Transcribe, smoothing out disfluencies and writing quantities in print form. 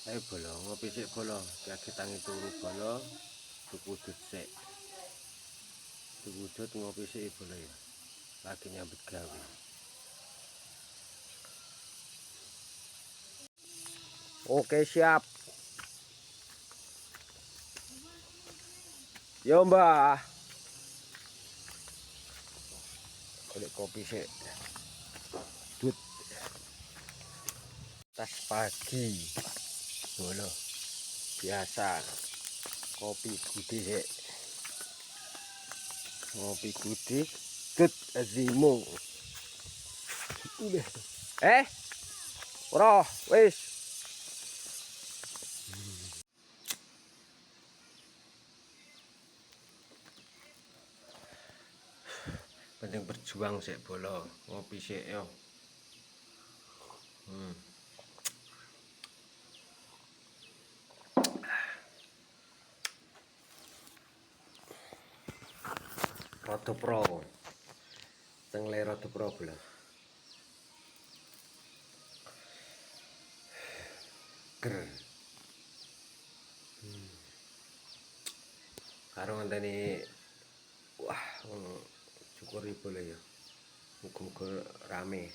Ayo bolo, ngopi sik bolo. Lagi tangi turu bolo. Tuku udut sik. Tuku udut ngopi sik bolo ya. Lagi nyambut gawe. Oke, siap. Yo, Mbah. Golek kopi sik. Udut. Tas pagi. Bolo. Biasa. Kopi gudi sik. Ngopi gudi. Udut azimo. Udah. Ora, wis. Penting berjuang sik bolo. Ngopi sik yo. Rada pro. Tengle rada pro bolo. Ger. Karo ngenteni wah, syukuri bolo ya. Muga-muga rame.